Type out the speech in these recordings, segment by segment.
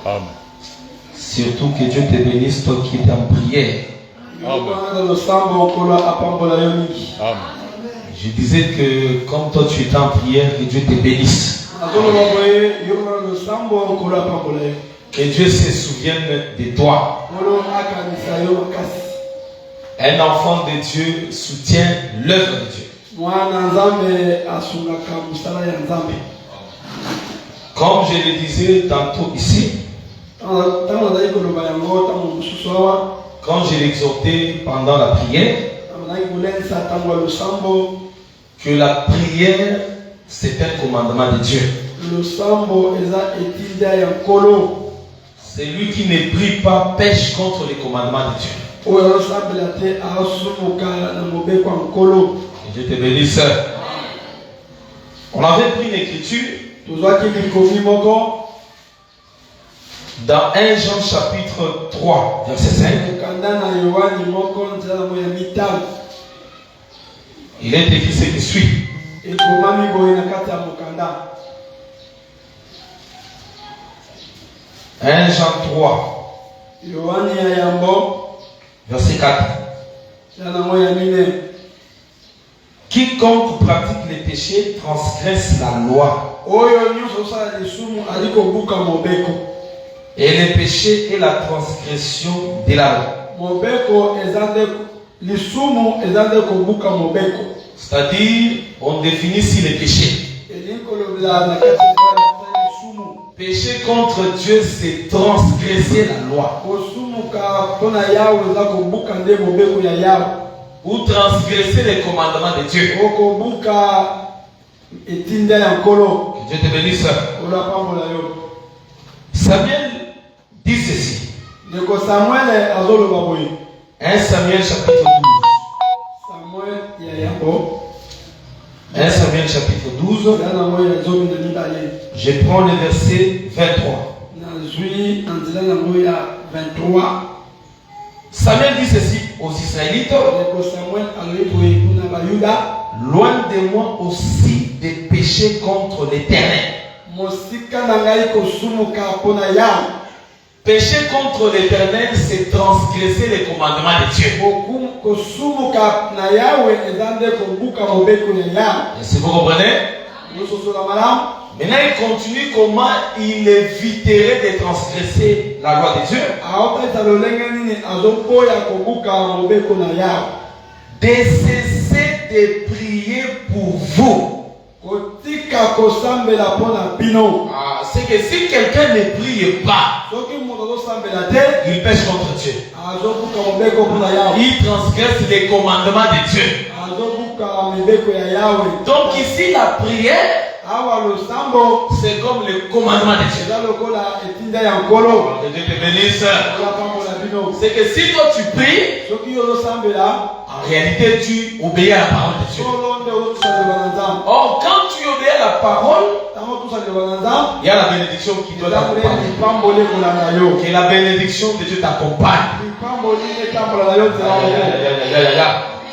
Amen. Surtout que Dieu te bénisse, toi qui es en prière. Amen. Je disais que comme toi tu es en prière, que Dieu te bénisse. Que Dieu se souvienne de toi. Un enfant de Dieu soutient l'œuvre de Dieu. Comme je le disais tantôt ici, quand je l'exhortais pendant la prière, que la prière c'est un commandement de Dieu. Celui qui ne prie pas pêche contre les commandements de Dieu. Que Dieu te bénisse. On avait pris l'écriture dans 1 Jean chapitre 3, verset 5. Il est écrit ce qui suit. 1 Jean 3, verset 4. Quiconque pratique les péchés transgresse la loi. Et le péché est la transgression de la loi. C'est-à-dire, on définit ici les péchés. Péché contre Dieu, c'est transgresser la loi. Ou transgresser les commandements de Dieu. Que Dieu te bénisse. Samuel dit ceci. 1 Samuel chapitre 12. 1 Samuel chapitre 12. Je prends le verset 23. Samuel dit ceci aux Israélites. Loin de moi aussi de pécher contre l'Éternel. Pécher contre l'Éternel, c'est transgresser les commandements de Dieu. Est-ce que vous comprenez? Maintenant, il continue comment il éviterait de transgresser la loi de Dieu. De cesser de prier pour vous. C'est que si quelqu'un ne prie pas, il pêche contre Dieu. Il transgresse les commandements de Dieu. Donc ici la prière, c'est comme le commandement de Dieu. Que Dieu te bénisse. C'est que si toi tu pries, en réalité tu obéis à la parole de Dieu. Or quand tu obéis à la parole, il y a la bénédiction qui doit t'accompagner. Que la bénédiction de Dieu t'accompagne.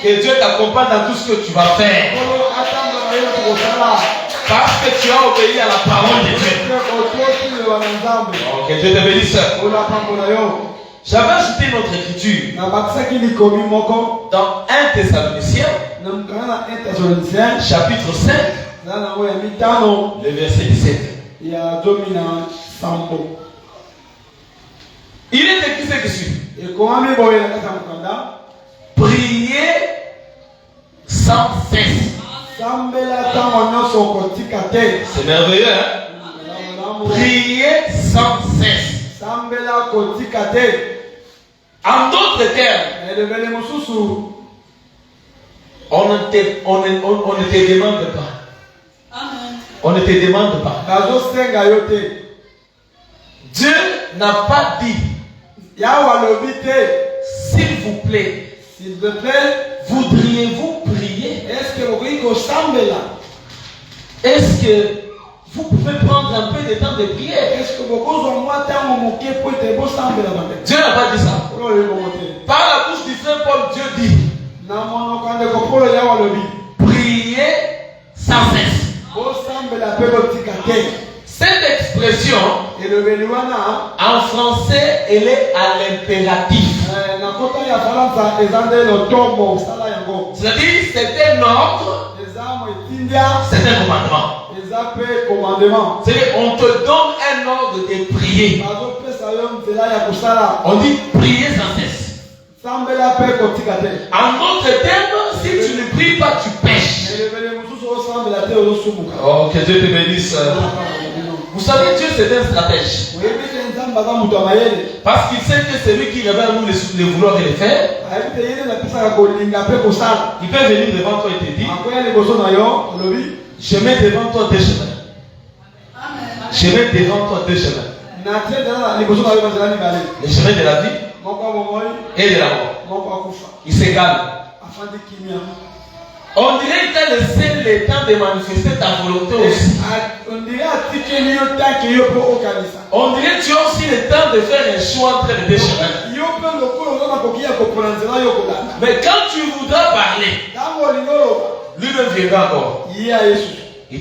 Que Dieu t'accompagne dans tout ce que tu vas faire. Parce que tu as obéi à la parole de Dieu. Que Dieu te bénisse. J'avais ajouté notre écriture dans 1 Thessaloniciens chapitre 5, le verset 17. Il est écrit ce qui suit. Priez sans cesse. C'est merveilleux, hein? Priez sans cesse. En d'autres termes, on ne te demande pas. On ne te demande pas. Dieu n'a pas dit, s'il vous plaît, voudriez-vous prier? Est-ce que vous pouvez prendre un peu de temps de prière? Dieu n'a pas dit ça. Par la bouche du Saint Paul, Dieu dit, priez sans cesse. Ce Cette expression, en français, elle est à l'impératif. C'est-à-dire, c'est un ordre, c'est un commandement. C'est-à-dire, on te donne un ordre de prier. On dit prier sans cesse. En d'autres termes, si tu ne pries pas, tu pêches. Oh, que Dieu te bénisse. Vous savez, Dieu c'est un stratège. Parce qu'il sait que c'est lui qui révèle nous les vouloir et les faire. Il peut venir devant toi et te dire, je mets devant toi deux chemins. Je mets devant toi deux chemins. Le chemin de la vie et de la mort. Il s'égale. On dirait qu'il t'a laissé le temps de manifester ta volonté aussi. On dirait que tu as aussi le temps de faire un choix entre les deux chemins. Mais quand tu voudras parler, lui-même viendra encore. Il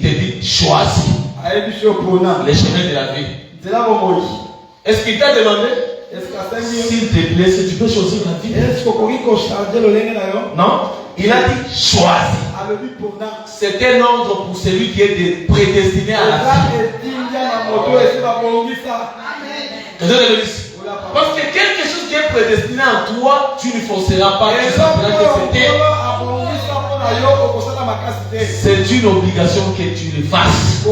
te dit choisis les chemins de la vie. Est-ce qu'il t'a demandé? S'il te plaît, si tu peux choisir la vie? Non. Il a dit choisis. C'est un ordre pour celui qui est prédestiné à la vie. Parce que quelque chose qui est prédestiné à toi, tu ne forceras pas. Tu saperas que c'est une obligation que tu le fasses.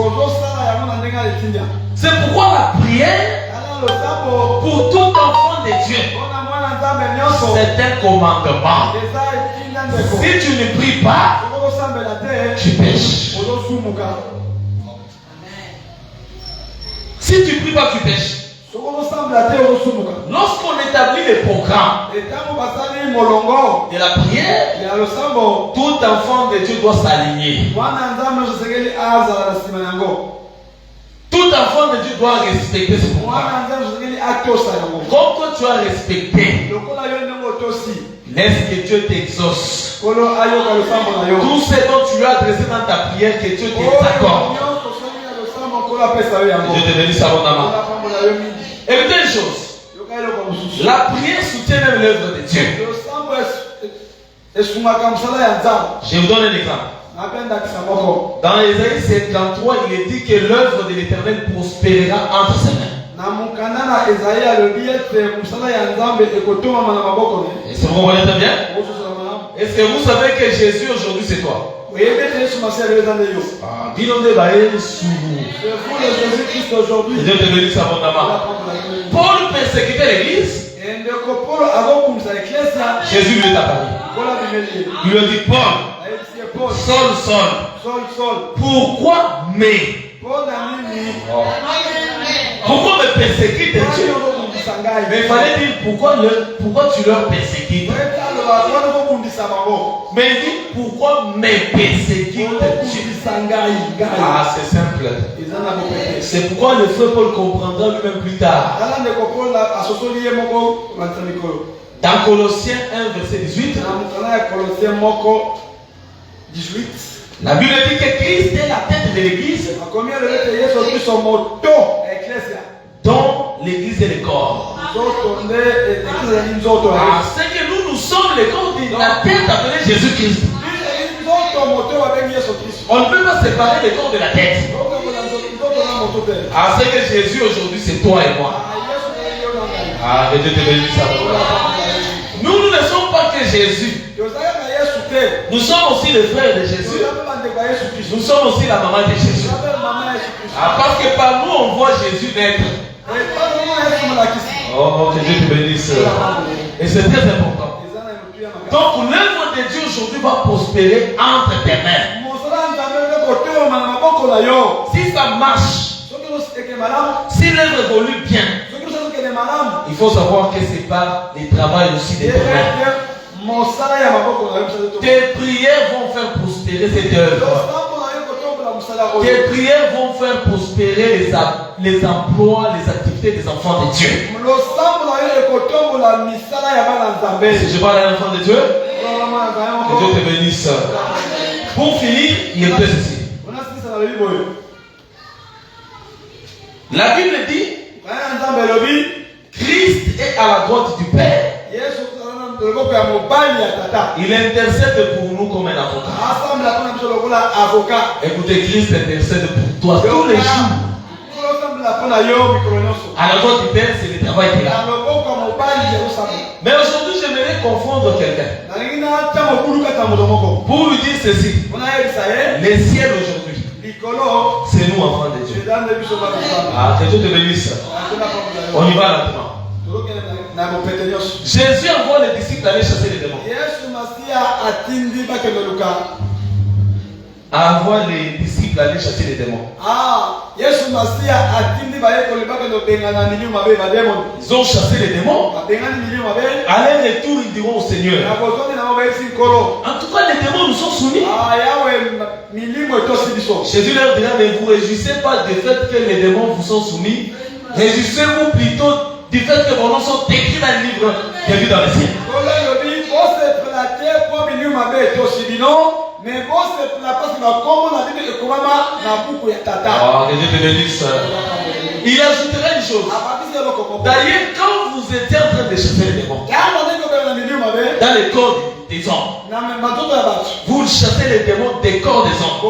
C'est pourquoi la prière, pour tout enfant de Dieu, c'est un commandement. Si tu ne pries pas, tu pêches. Si tu ne pries pas, tu pêches. Lorsqu'on établit les programmes de la prière, tout enfant de Dieu doit s'aligner. Tout enfant de Dieu doit respecter ce programme. Comme toi tu as respecté, laisse que Dieu t'exauce. Tout ce dont tu as adressé dans ta prière, que Dieu t'accorde. Dieu te bénisse abondamment. Écoutez une chose. La prière soutient même l'œuvre de Dieu. Je vous donne un exemple. Dans Ésaïe 53, il est dit que l'œuvre de l'Éternel prospérera entre ses mains. Est-ce que vous comprenez très bien? Est-ce que vous savez que Jésus aujourd'hui c'est toi? Dieu te bénisse abondamment. Paul persécutait l'église. Jésus lui est apparu. Il lui a dit, Paul, Saul, pourquoi pourquoi me persécutes Dieu? Mais il fallait dire pourquoi tu leur persécutes. Mais il dit pourquoi me persécutes Dieu? Ah, c'est simple. C'est pourquoi le frère Paul comprendra lui-même plus tard. Dans Colossiens 1 verset 18, la Bible dit que Christ est la tête de l'église, dont l'église est le corps. C'est que nous sommes le corps de la tête appelée Jésus-Christ. On ne peut pas séparer le corps de la tête. C'est que Jésus aujourd'hui c'est toi et moi. Que Dieu te bénisse. Nous ne sommes pas que Jésus. Nous sommes aussi les frères de Jésus. Nous sommes aussi la maman de Jésus. Parce que par nous on voit Jésus naître. Que Dieu te bénisse. Et c'est très important. Donc l'œuvre de Dieu aujourd'hui va prospérer entre tes mains. Si ça marche, si l'œuvre évolue bien, il faut savoir que c'est pas le travail aussi des mains. Tes prières vont faire prospérer cette œuvre. Tes prières vont faire prospérer les emplois, les activités des enfants de Dieu. Si je parle à l'enfant de Dieu, que Dieu te bénisse. Pour finir, il est fait ceci. La Bible dit Christ est à la droite du Père. Il intercède pour nous comme un avocat. Écoutez, Christ intercède pour toi tous les jours. À la droite du Père, c'est le travail qu'il a. Mais aujourd'hui, j'aimerais confondre quelqu'un pour lui dire ceci. Les ciels aujourd'hui, c'est nous, enfants de Dieu. Ah, que Dieu te bénisse. On y va maintenant. Jésus envoie les disciples aller chasser les démons. Envoie les disciples aller chasser les démons. Ils ont chassé les démons. À leur retour, ils diront au Seigneur. En tout cas, les démons nous sont soumis. Jésus leur dira, ne vous réjouissez pas du fait que les démons vous sont soumis. Réjouissez-vous plutôt du fait que vos noms sont écrits dans le livre qui est vu dans le ciel. Que Dieu te bénisse. Il ajoutera une chose. D'ailleurs, quand vous étiez en train de chasser les démons dans les corps des hommes, vous chassez les démons des corps des hommes.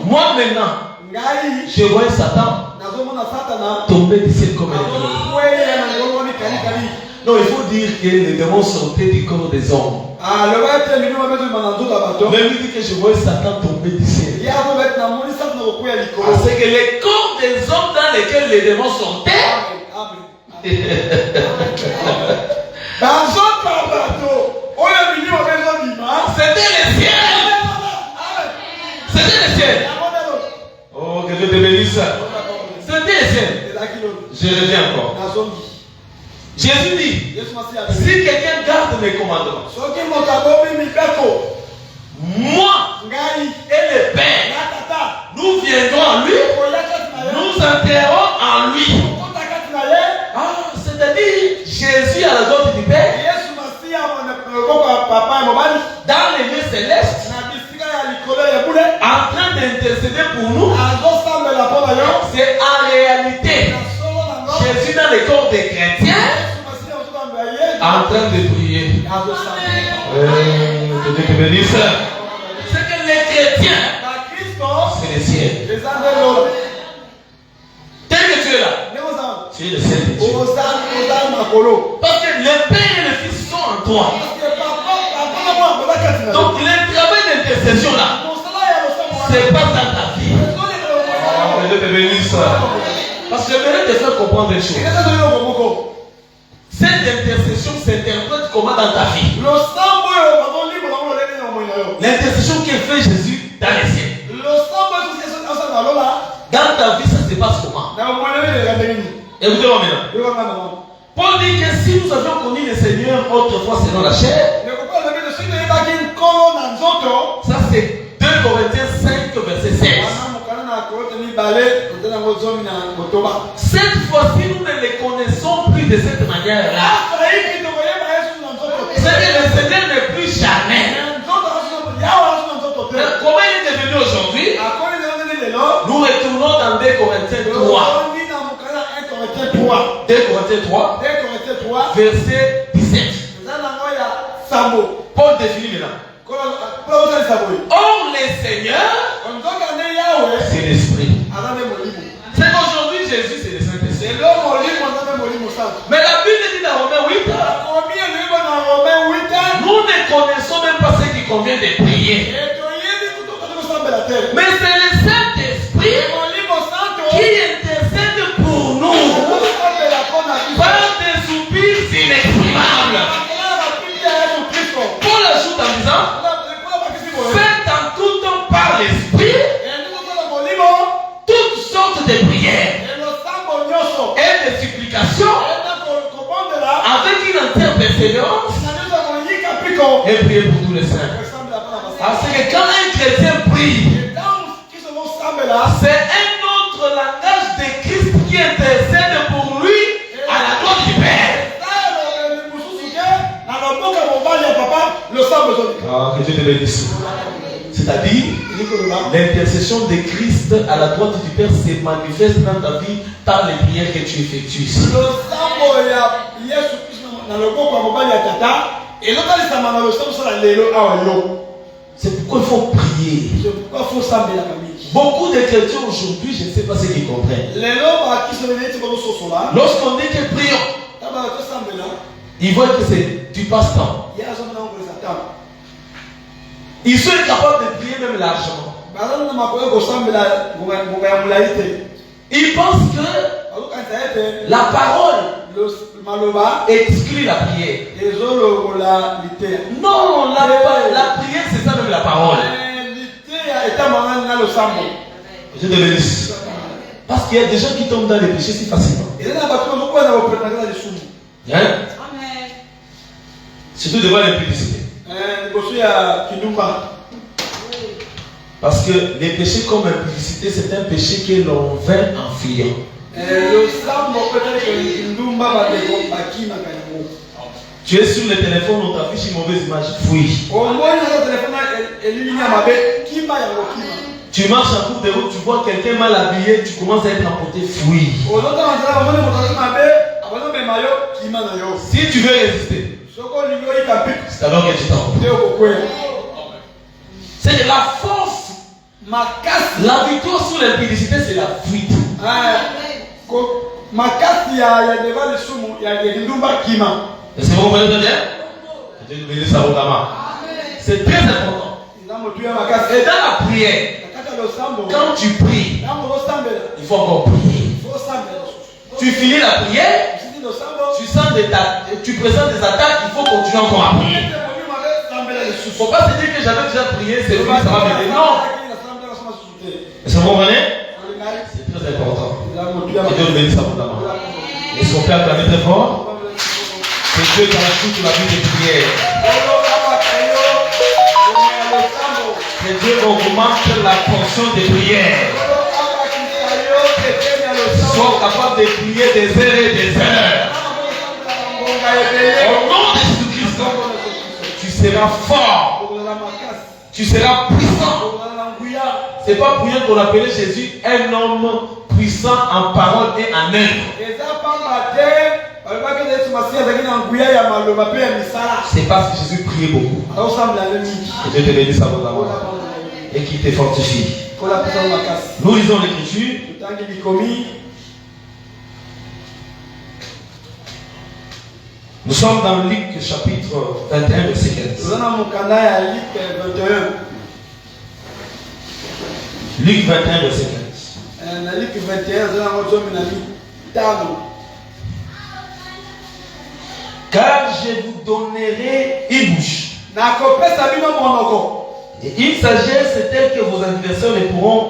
Moi maintenant, je vois Satan tomber du ciel comme un lion. Non, il faut dire que les démons sortaient du corps des hommes. Mais lui dit que je vois Satan tomber du ciel. C'est que les corps des hommes dans lesquels les démons sortaient. C'était le ciel. C'était le ciel. Oh, que Dieu te bénisse. C'était le ciel. Je reviens encore. Jésus dit, si quelqu'un garde mes commandements, moi et le Père, nous viendrons en lui, nous entrerons en lui. C'est-à-dire, Jésus à la droite du Père, dans les lieux célestes, en train d'intercéder pour nous, c'est en réalité Jésus dans le corps des chrétiens en train de prier. Que Dieu te bénisse. C'est que les chrétiens, c'est le ciel. Tel que tu es là, tu es le ciel de Dieu. Parce que le Père et le Fils sont en toi. Donc le travail d'intercession là, c'est pas dans ta vie. Que Dieu te bénisse. Parce que j'aimerais te faire comprendre une chose. Cette intercession s'interprète comment dans ta vie? L'intercession qu'il fait Jésus dans les cieux. Dans ta vie, ça se passe comment? Écoutez-moi maintenant. Paul dit que si nous avions connu le Seigneur autrefois selon la chair, ça c'est 2 Corinthiens 5 verset 16. Cette fois-ci, nous ne les connaissons plus de cette manière-là. C'est que le Seigneur n'est plus jamais. Comment il est devenu aujourd'hui? Nous retournons dans 2 Corinthiens 3. 2 Corinthiens 3, verset 17. Paul définit maintenant. Or, le Seigneur, c'est l'Esprit. C'est qu'aujourd'hui, Jésus, c'est le Saint-Esprit. Mais la Bible dit dans Romains 8, nous ne connaissons même pas ce qui convient de prier. Mais c'est le Saint-Esprit qui intercède pour nous par des soupirs inexprimables. Paul ajoute en disant, faites en tout temps par l'Esprit toutes sortes de prières et de supplications avec une entière persévérance et prier pour tous les saints. Parce que quand un chrétien prie, c'est un autre langage de Christ qui intercède pour lui à la droite du Père. Que Dieu te bénisse. C'est-à-dire, l'intercession de Christ à la droite du Père se manifeste dans ta vie par les prières que tu effectues ici. C'est pourquoi il faut prier. Beaucoup de chrétiens aujourd'hui, je ne sais pas ce qu'ils comprennent. Lorsqu'on dit que prions, ils voient que c'est du passe-temps. Ils sont incapables de prier même largement. Ils pensent que la parole exclut la prière. Non, la prière c'est ça même la parole. Je te bénisse. Parce qu'il y a des gens qui tombent dans les péchés si facilement. Hein? Surtout devant les publicités. Parce que les péchés comme implicité, c'est un péché que l'on veut enfuir. Tu es sur le téléphone, on t'affiche une mauvaise image, fuis. Tu marches en cours de route, tu vois quelqu'un mal habillé, tu commences à être emporté, fuis. Si tu veux résister, c'est alors que tu t'en. C'est de la force. La victoire sur l'impudicité, c'est la fuite. Est-ce que vous comprenez bien? C'est très important. Et dans la prière, quand tu pries, il faut encore prier. Tu finis la prière, tu présentes des attaques, il faut continuer encore à prier. Il ne faut pas se dire que j'avais déjà prié, c'est fini, ça va m'aider. Non. Est-ce que vous comprenez? C'est très important. Que Dieu nous bénisse abondamment. Est-ce qu'on peut acclamer très fort? Que Dieu t'ajoute la vie de prière. Que Dieu augmente la portion de prière. Sois capable de prier des heures et des heures. Au nom de Jésus-Christ, tu seras fort. Tu seras puissant. C'est pas pour rien qu'on appelait Jésus un homme puissant en parole et en œuvre. C'est parce que Jésus priait beaucoup. Que Dieu te bénisse abondamment et qu'il te fortifie. Nous lisons l'Écriture. Nous sommes dans Luc chapitre 21 verset 15. Luc 21 verset 15. Car je vous donnerai une bouche et une sagesse telle que vos adversaires ne pourront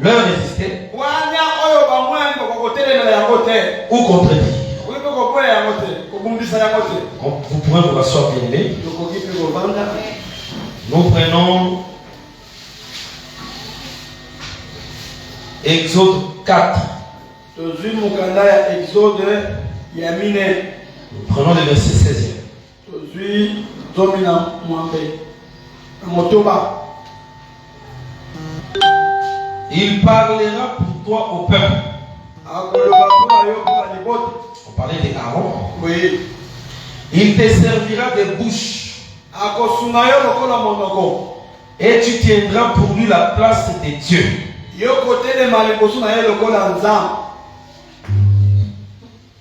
leur résister ou contredire. Vous pourrez vous rasseoir bien aimé. Nous prenons Exode 4. Nous prenons le verset 16. Il parlera pour toi au peuple. On parlait d'Aaron. Oui. Il te servira de bouche. Et tu tiendras pour lui la place de Dieu.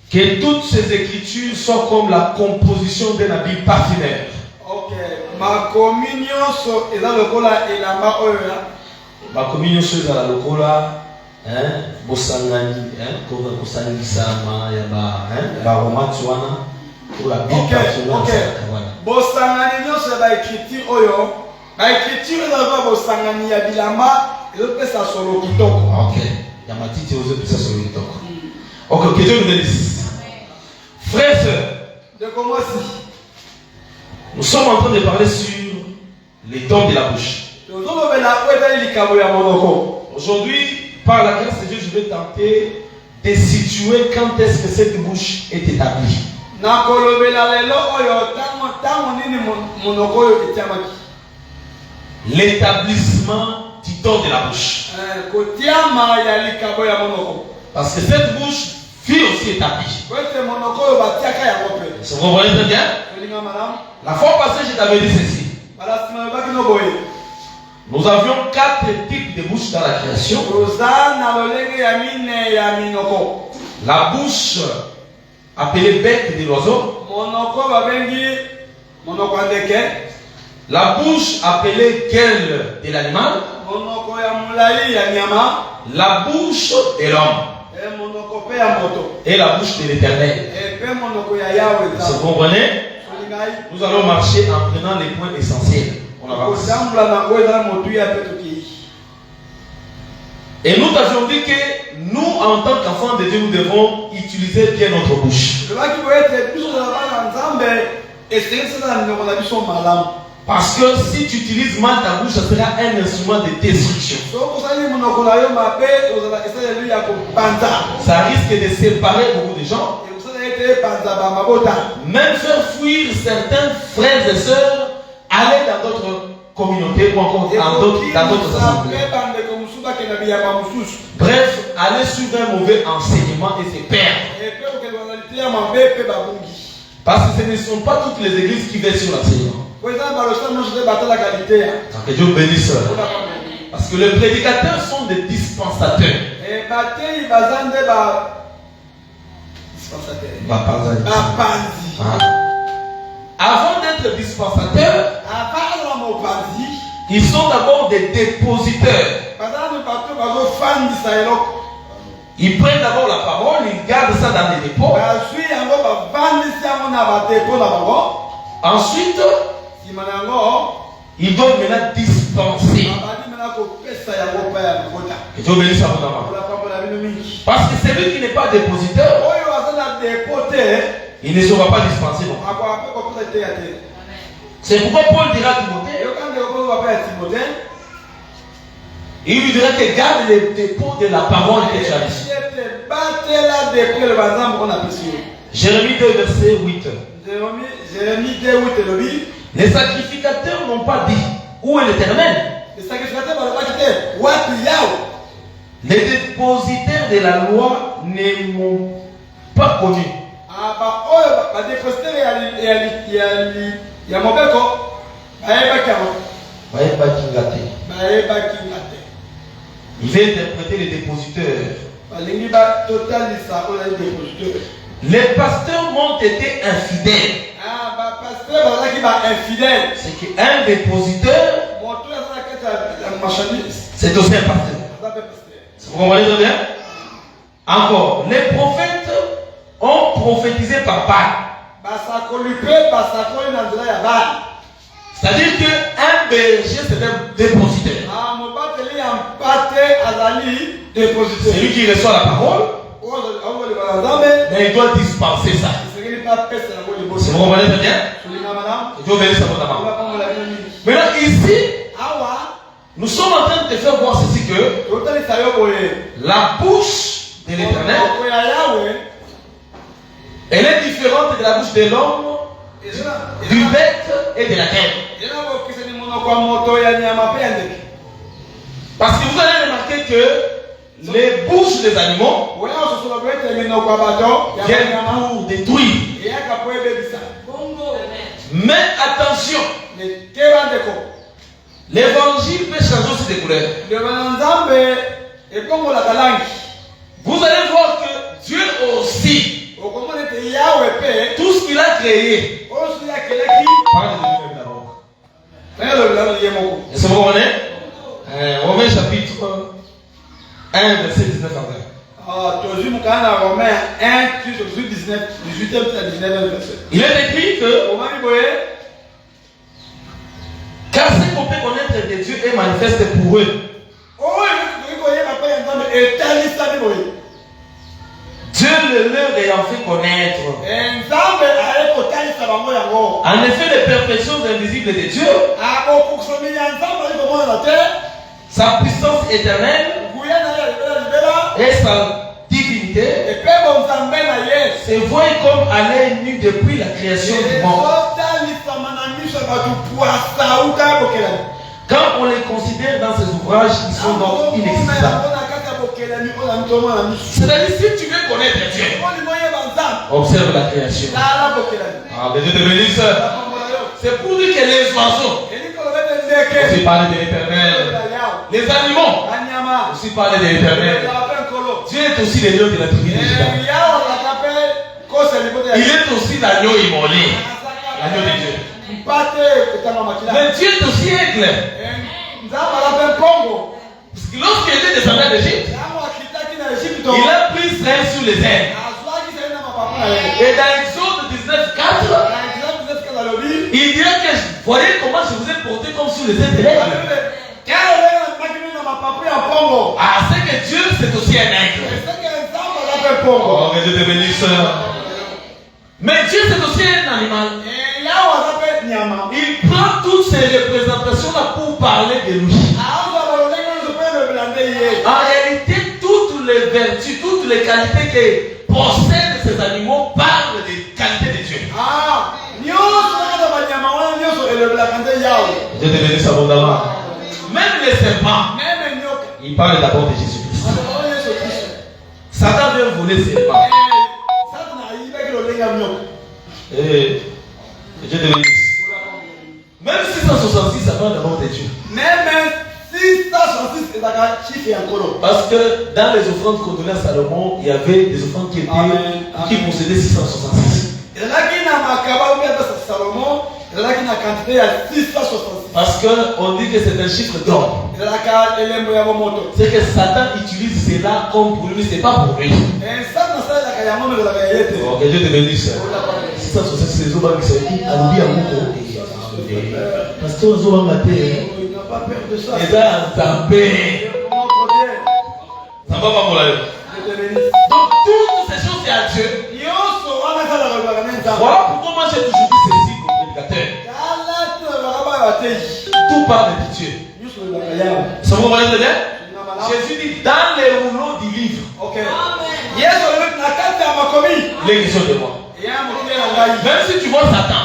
Que toutes ces écritures soient comme la composition d'un habit parfumeur. Ma communion est dans le cola, Bosangani, Bosangani Sama, Yaba, Baroma Tuana, pour la Bible parfumeur. Bosangani, c'est la écriture, Oyo. La écriture est dans Bosangani, Yabilama, et l'autre, c'est sur le kitoko. Ok. Yamatiti, aux autres, c'est sur le kitoko. Ok, que Dieu nous bénisse. Frères et sœurs, nous sommes en train de parler sur les dons de la bouche. Aujourd'hui, par la grâce de Dieu, je vais tenter de situer quand est-ce que cette bouche est établie. L'établissement du don tort de la bouche. Parce que cette bouche fut aussi établie. Vous comprenez très bien? La fois passée, je t'avais dit ceci. Nous avions 4 types de bouches dans la création. La bouche appelée bec de l'oiseau. La bouche appelée gueule de l'animal. La bouche de l'homme. Et la bouche de l'Éternel. Vous comprenez? Nous allons marcher en prenant les points essentiels. On avance. Et nous t'avions dit que nous, en tant qu'enfants de Dieu, nous devons utiliser bien notre bouche. Parce que si tu utilises mal ta bouche, ça sera un instrument de destruction. Ça risque de séparer beaucoup de gens. Même faire fuir certains frères et sœurs, aller dans d'autres communautés ou encore dans d'autres assemblées. Bref, aller suivre un mauvais enseignement et se perdre. Parce que ce ne sont pas toutes les églises qui veillent sur l'enseignement. Que Dieu bénisse. Parce que les prédicateurs sont des dispensateurs. Avant d'être dispensateurs, ils sont d'abord des dépositeurs. Ils prennent d'abord la parole, ils gardent ça dans les dépôts. Ensuite, ils doivent maintenant dispenser. Et Dieu bénisse à votre main. Parce que celui qui n'est pas dépositeur, il ne sera pas dispensé. C'est pourquoi Paul dira à Timothée, il lui dira que garde les dépôts de la parole que tu as reçue. Jérémie 2, verset 8. Les sacrificateurs n'ont pas dit où est l'Éternel. Les dépositaires de la loi ne m'ont pas connu. Il va interpréter les dépositeurs. Les pasteurs m'ont été infidèles. C'est qu'un dépositeur, c'est aussi un pasteur. Vous comprenez très bien? Encore, les prophètes ont prophétisé par Baal. C'est-à-dire qu'un berger, c'est un dépositaire. C'est lui qui reçoit la parole, mais il doit dispenser ça. Vous comprenez très bien? Dieu bénisse votre main. Maintenant, ici, nous sommes en train de te faire voir ceci que la bouche de l'Éternel, elle est différente de la bouche de l'homme, du bec et de la gueule. Parce que vous allez remarquer que les bouches des animaux viennent pour détruire. Mais attention, l'évangile peut changer aussi de couleur. Vous allez voir que Dieu aussi, tout ce qu'il a créé, parle de lui-même d'abord. Est-ce que vous comprenez? Romains chapitre 1, verset 19 à 20. Il est écrit que car ce qu'on peut connaître de Dieu est manifeste pour eux. Dieu le leur ayant fait connaître. En effet, les perfections invisibles de Dieu, sa puissance éternelle et sa divinité se voient comme à l'œil nu depuis la création du monde. Quand Quand on les considère dans ces ouvrages, ils sont donc inexistants. C'est-à-dire, si tu veux connaître Dieu, observe la création. Ah, que Dieu te bénisse. C'est pour dire que les oiseaux aussi parlent de l'éternel. Les animaux aussi parlent de l'éternel. Dieu est aussi le lion de la tribu de Juda. Il est aussi l'agneau immolé. L'agneau de Dieu. Mais Dieu est aussi aigle. Parce que lorsqu'il était descendu d'Égypte, il a pris Israël sur les ailes. Et dans Exode 19:4, il dira que voyez comment je vous ai porté comme sur les ailes de l'aigle. Ah, c'est que Dieu c'est aussi un aigle. Oh, que Dieu te bénisse. Mais Dieu c'est aussi un animal. Il prend toutes ces représentations-là pour parler de lui. En réalité, toutes les vertus, toutes les qualités que possèdent ces animaux parlent des qualités de Dieu. Dieu te bénisse abondamment. Même les serpents, ils parlent d'abord de Jésus-Christ. Satan vient voler ses serpents. Et Dieu te bénisse. Même 666, ça parle d'abord de Dieu. Parce que dans les offrandes qu'on donnait à Salomon, il y avait des offrandes qui possédaient 666. Parce qu'on dit que c'est un chiffre d'or. C'est que Satan utilise cela comme pour lui, c'est pas pour lui. Oh, que Dieu te bénisse. 666, c'est Zoba qui s'est dit, Aloubi Amouko. Parce que Zoba Maté, il n'a pas peur de ça. Il est en paix. Ça va pas pour la vie. Donc toutes ces choses c'est à Dieu. Voilà pourquoi moi j'ai toujours dit ceci comme prédicateur. Tout parle de Dieu. Ça vous voyez de bien? Jésus dit dans les rouleaux du livre. Les questions de moi. Même si tu vois Satan,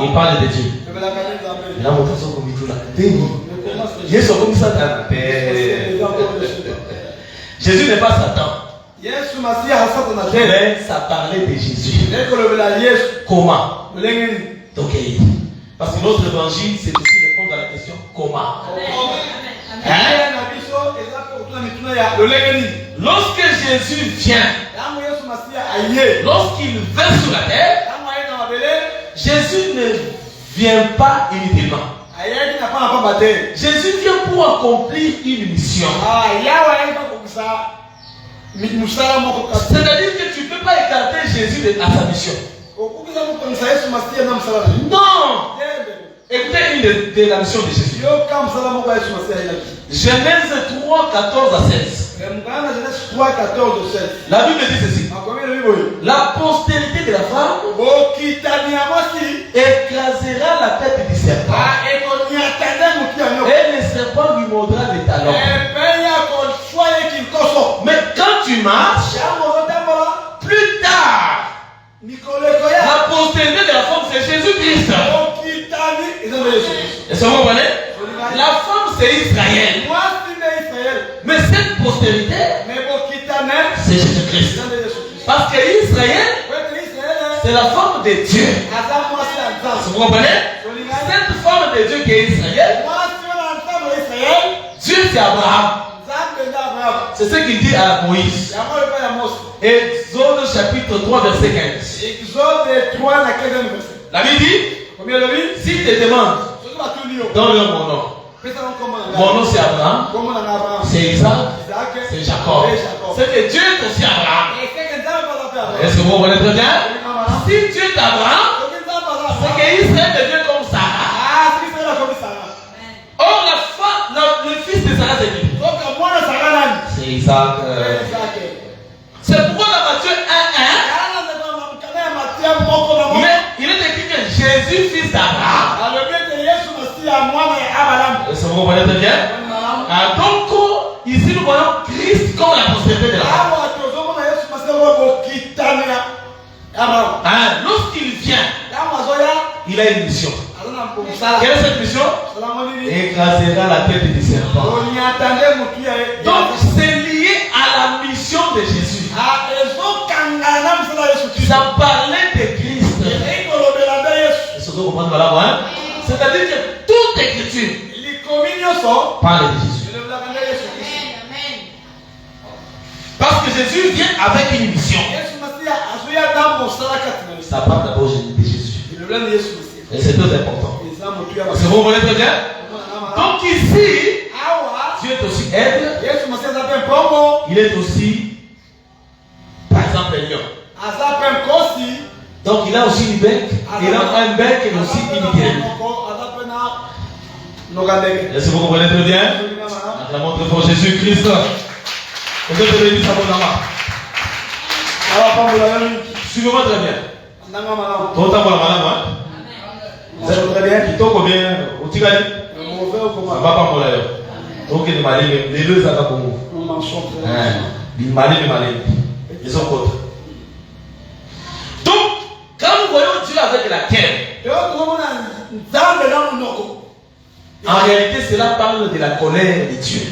il parle de Dieu. Il a montré son comité là. Jésus n'est pas Satan. Mais ça parlait de Jésus. Comment? Donc, parce que notre évangile, c'est aussi répondre à la question comment. Lorsque Jésus vient, lorsqu'il vint sur la terre, Jésus ne vient pas inutilement. Jésus vient pour accomplir une mission. C'est-à-dire que tu ne peux pas écarter Jésus à sa mission. Non! Écoutez une de la mission de Jésus. Genèse 3, 14 à 16. La Bible dit ceci. La postérité de la femme écrasera la tête du serpent. Et le serpent lui mordra les talons. Mais quand tu marches, plus tard, la postérité de la femme c'est Jésus-Christ. Est-ce que vous comprenez? La femme c'est Israël. Mais cette postérité c'est Jésus-Christ. Parce que Israël c'est la femme de Dieu. Vous comprenez? Cette femme de Dieu qui est Israël, Dieu c'est Abraham. C'est ce qu'il dit à Moïse. Exode chapitre 3 verset 15. La Bible dit, s'il te demande, donne-leur mon nom. Mon nom c'est Abraham, c'est Isaac, c'est Jacob. C'est que Dieu est aussi Abraham. Est-ce que vous comprenez très bien? Si Dieu est Abraham, c'est qu'Israël devient comme Sarah. Or le fils de Sarah c'est qui? C'est Isaac. C'est pourquoi dans Matthieu 1:1, mais il est écrit que Jésus, fils d'Abraham. Est-ce que vous comprenez très bien? Donc, ici nous voyons Christ comme la postérité de l'Abraham. Lorsqu'il vient, il a une mission. Quelle est cette mission? écrasera la tête du serpent. Donc c'est lié à la mission de Jésus. Ça parlait de Christ. C'est-à-dire que toute écriture parle de Jésus. Parce que Jésus vient avec une mission. Ça parle d'abord de Jésus. Et c'est très important. Est-ce que vous voyez très bien? Donc ici, Dieu est aussi aide. Il est aussi, par exemple, un lion. Donc il a aussi une bec. Il a un bec et aussi une gueule. Est-ce que vous comprenez très bien? Acclamons très fort Jésus-Christ. Vous êtes bénis abondamment. Suivez-moi très bien. Ton temps pour la madame, hein? Vous êtes très bien. Qui tombe combien? Au Tigali? On va pas mourir. Donc les malins, les deux ça va pour vous. Les malins, ils sont contre. Donc, quand nous voyons Dieu avec la terre, en réalité, cela parle de la colère de Dieu.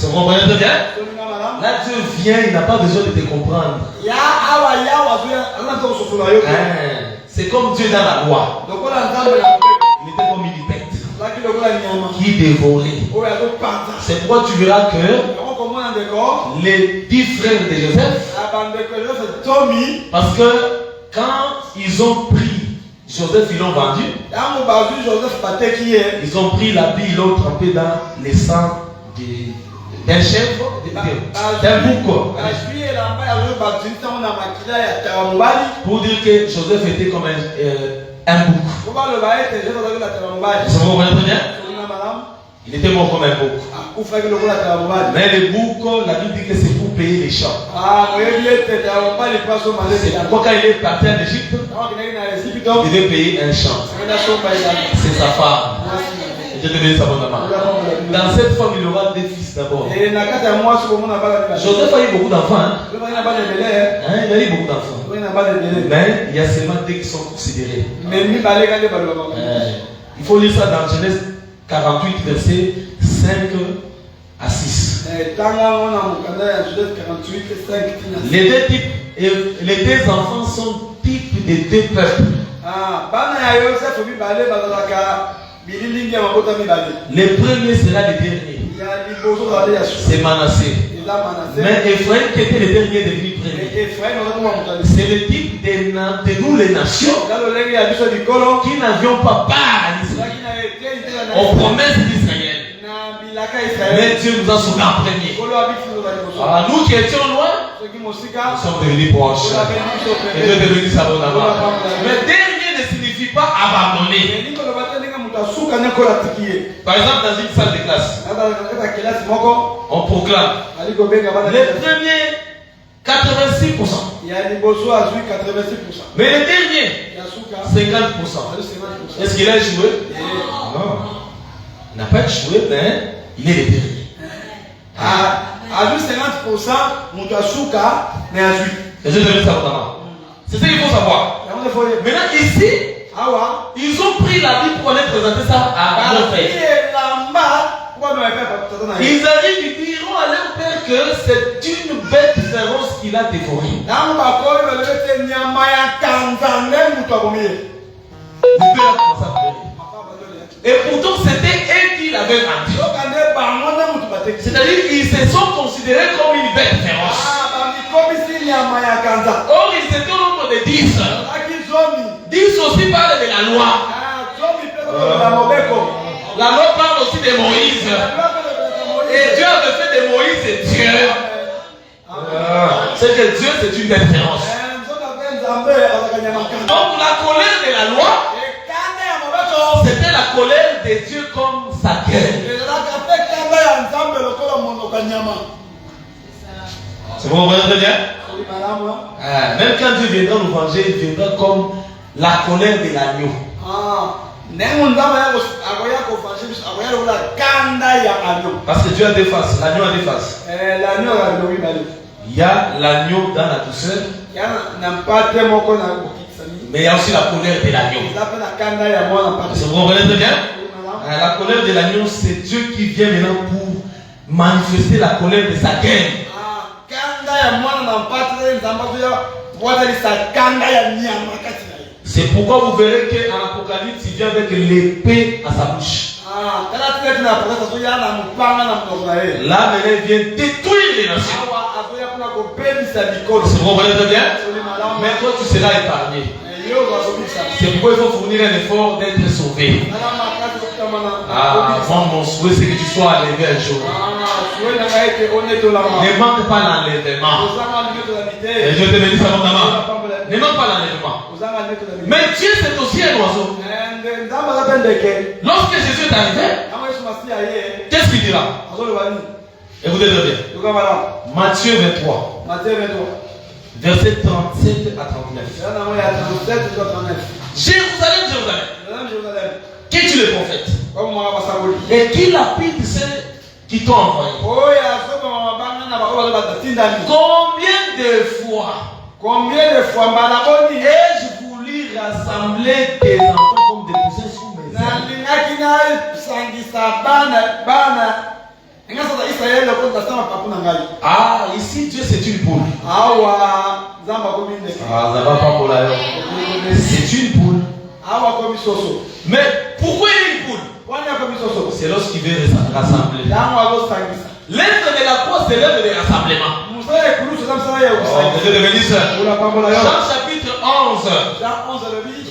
Vous comprenez très bien? Là, Dieu vient, il n'a pas besoin de te comprendre. C'est comme Dieu dans la loi. Il était comme une bête qui dévorait. C'est pourquoi tu verras que les 10 frères de Joseph, parce que quand ils ont pris Joseph, ils l'ont vendu. Ils ont pris l'habit, ils l'ont trempé dans les sangs d'un chèvre, d'un bouc. Pour dire que Joseph était comme un bouc. Vous comprenez très bien? Il était mort comme un bouc. Mais les boucs, la Bible dit que c'est pour payer les champs. C'est pourquoi quand il est parti en Égypte, il devait payer un champ. C'est sa femme. Je te bénis abondamment. Dans cette femme, il aura des fils d'abord. Joseph a eu beaucoup d'enfants. Hein? Il a eu beaucoup d'enfants. Mais il y a seulement deux qui sont considérés. Il faut lire ça dans Genèse 48, verset 5 à 6. Les deux types, les deux enfants sont types des deux peuples. Le premier sera le dernier. C'est Manassé. Mais Ephraim qui était le dernier est devenu premier. C'est le type de nous les nations qui n'avions pas part aux promesses d'Israël. Mais Dieu nous a sauvés en premier. Alors nous qui étions loin, nous sommes devenus proches. Et Dieu est devenu abondamment. Mais dernier ne signifie pas abandonner. Par exemple, dans une salle de classe, on proclame les premiers 86%. Mais les derniers 50%. Est-ce qu'il a échoué? Non. Il n'a pas échoué, mais il est le dernier. À juste 50%, c'est ce qu'il faut savoir. Maintenant, ici, ils ont pris la Bible pour aller présenter ça à leur père. Ils arrivent, ils diront à leur père que c'est une bête féroce qu'il a dévorée. Et pourtant, c'était eux qui l'avaient vendu. C'est-à-dire qu'ils se sont considérés comme une bête féroce. Or, ils étaient au nombre de 10. 10 aussi parle de la loi. La loi parle aussi de Moïse. Et Dieu avait fait de Moïse Dieu. C'est que Dieu, c'est une bête féroce. Donc, la colère de la loi, c'était la colère de Dieu comme sa gueule. C'est bon, vous comprenez très bien? Même quand Dieu viendra nous venger, il viendra comme la colère de l'agneau. Parce que Dieu a des faces, l'agneau a des faces. Il y a l'agneau dans la douceur. Mais il y a aussi la colère de l'agneau. Est-ce que vous comprenez très bien? La colère de l'agneau, c'est Dieu qui vient maintenant pour manifester la colère de sa gueule. C'est pourquoi vous verrez qu'en Apocalypse, il vient avec l'épée à sa bouche. Là, maintenant, il vient détruire les nations. Vous comprenez très bien? Mais toi, tu seras épargné. C'est pourquoi il faut fournir un effort d'être sauvé. Mon souhait, c'est que tu sois enlevé un jour. Ne manque pas l'enlèvement. Et je te le dis abondamment. Ne manque pas l'enlèvement. Mais Dieu, c'est aussi un oiseau. Lorsque Jésus est arrivé, qu'est-ce qu'il dira? Écoutez très bien. Matthieu 23. Verset 37 à 39. Jérusalem, Jérusalem. Qu'es-tu le prophète? Et qui lapide ceux qui t'ont envoyé? Combien de fois ai-je voulu rassembler tes enfants comme des poussins sous mes ailes? Ah, ici Dieu c'est une poule. C'est une poule. Mais pourquoi il est une poule? C'est lorsqu'il veut rassembler. L'œuvre de la croix, c'est l'œuvre de rassemblement. Jean chapitre 11,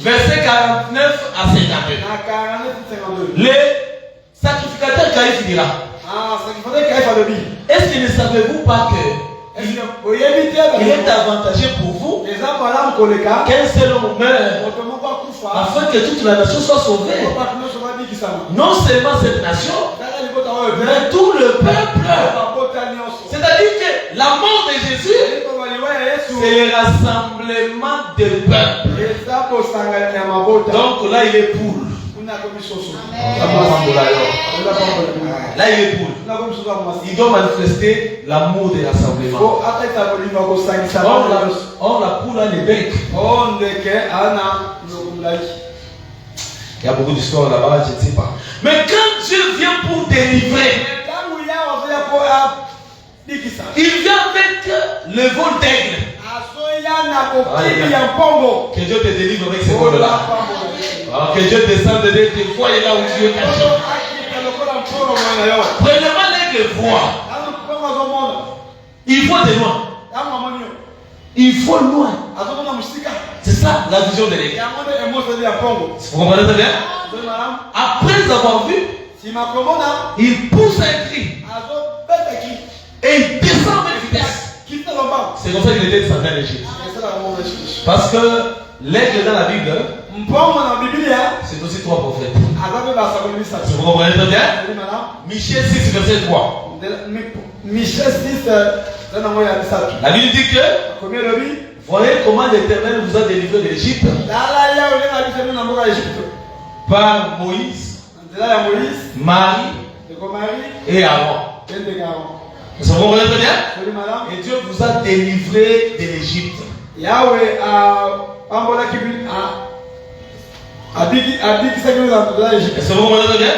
verset 49 à 52. Les sacrificateurs Caïphe dira. Est-ce que ne savez-vous pas que il est avantageux pour vous qu'un seul homme meure afin que toute la nation soit sauvée? Non seulement cette nation, mais tout le peuple. C'est-à-dire que la mort de Jésus, c'est le rassemblement des peuples. Donc là, il est poule. Là, il est poule. Il doit manifester l'amour des rassemblements. Or, la poule a les becs. Il y a beaucoup d'histoires là-bas, je ne sais pas. Mais quand Dieu vient pour délivrer, il vient avec le vol d'aigle. Que Dieu te délivre avec ce vol-là. Que Dieu descende de tes voies là où tu es caché. Premièrement, l'aigle voit. Il faut de loin. Il faut loin. C'est ça la vision de l'aigle. Vous comprenez très bien? Après avoir vu, il pousse un cri. Et il descend avec vitesse. C'est comme ça qu'il était descendu en Égypte. Parce que l'aigle dans la Bible, c'est aussi trois prophètes. Vous comprenez très bien? Michée 6, verset 3. La Bible dit que voyez comment l'Éternel vous a délivré de l'Égypte par Moïse, Marie et Aaron. Vous comprenez très bien? Et Dieu vous a délivré de l'Égypte. Est-ce que vous comprenez très bien?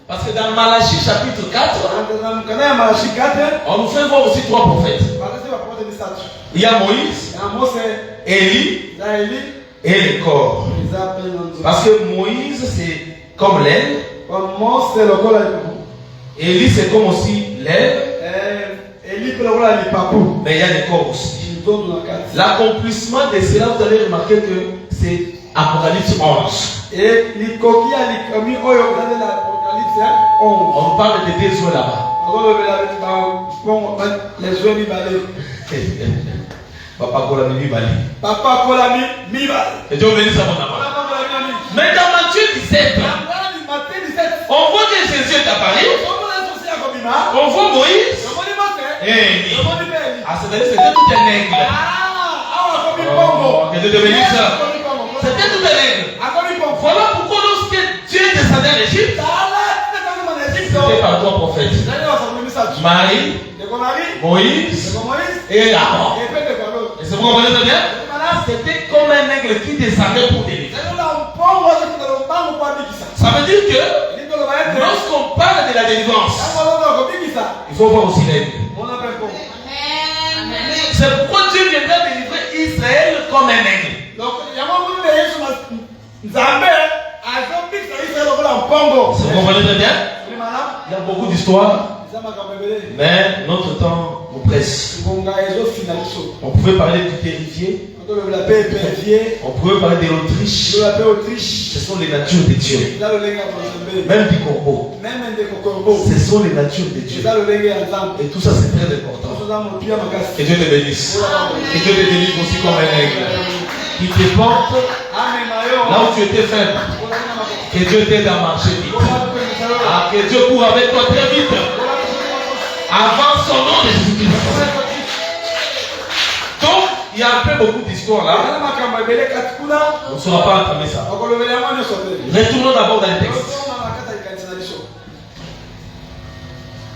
Parce que dans Malachie chapitre 4, on nous fait voir aussi trois prophètes. Il y a Moïse, Élie et les corps. Parce que Moïse c'est comme l'aile. Élie c'est comme aussi l'aile. Mais il y a des corps aussi. L'accomplissement de cela, vous allez remarquer que c'est Apocalypse 11. On parle de deux oies là-bas. Papa Kolami Bali. Et Dieu bénisse à mon amour. Mais dans Matthieu 17, on voit que Jésus est apparu. On voit Moïse. Et ah, c'est-à-dire c'était tout un aigle. Que Dieu te bénisse. C'était tout un aigle. Voilà pourquoi lorsque Dieu descendait en Égypte, c'était par trois prophètes. Marie, Moïse et Aaron. Et c'est vous comprenez très bien? C'était comme un aigle qui descendait pour délivrer. Ça veut dire que lorsqu'on parle de la délivrance, il faut voir aussi l'aigle. C'est pourquoi Dieu viendra délivrer Israël comme un aigle. Vous comprenez très bien? Il y a beaucoup d'histoires, mais notre temps nous presse. On pouvait parler du terrifié. On pouvait parler de l'Autriche. Ce sont les natures de Dieu. Même du corbeau. Ce sont les natures de Dieu. Et tout ça c'est très important. Que Dieu te bénisse. Que Dieu te délivre aussi comme un aigle. Qui te porte là où tu étais faible. Que Dieu t'aide à marcher vite. Ah, que Dieu court avec toi très vite. Avant son nom de Jésus-Christ. Donc, il y a un peu beaucoup d'histoires là. On ne saura pas entamer ça. Retournons d'abord dans les textes.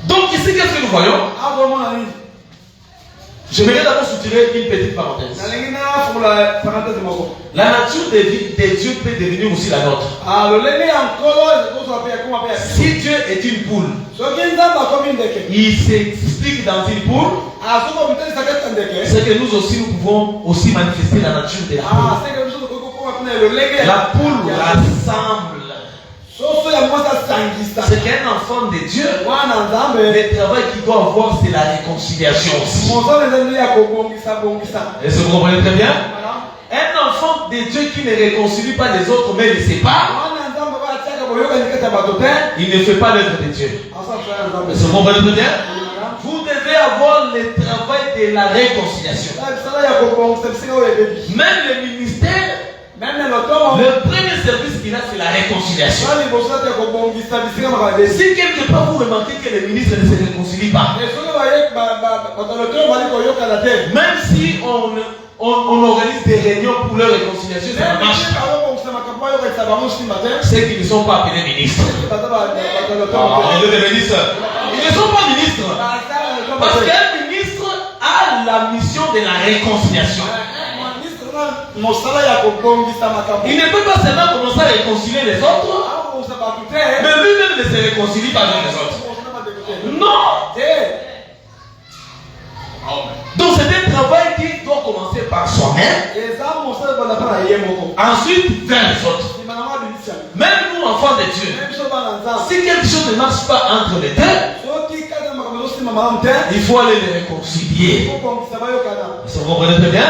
Donc ici, qu'est-ce que nous voyons? Je vais d'abord soutirer une petite parenthèse. La nature de Dieu peut devenir aussi la nôtre. Si Dieu est une poule, il s'explique dans une poule, c'est que nous aussi nous pouvons aussi manifester la nature de la poule. La poule rassemble. C'est qu'un enfant de Dieu, le travail qu'il doit avoir, c'est la réconciliation aussi. Est-ce que vous comprenez très bien? Un enfant de Dieu qui ne réconcilie pas les autres, mais les sépare, il ne fait pas l'œuvre de Dieu. Est-ce que vous comprenez très bien? Vous devez avoir le travail de la réconciliation. Même le ministère, le premier service qu'il a, c'est la réconciliation. Si quelque part vous remarquez que les ministres ne se réconcilient pas, même si on organise des réunions pour leur réconciliation, ça marche. C'est qu'ils ne sont pas appelés ministres. Ils ne sont pas ministres. Parce qu'un ministre a la mission de la réconciliation. Il ne peut pas seulement commencer à réconcilier les autres, mais lui-même ne se réconcilie pas avec les autres. Non! Donc c'est un travail qui doit commencer par soi-même, ensuite vers les autres. Même nous, enfants de Dieu, si quelque chose ne marche pas entre les deux, il faut aller les réconcilier. Vous comprenez très bien?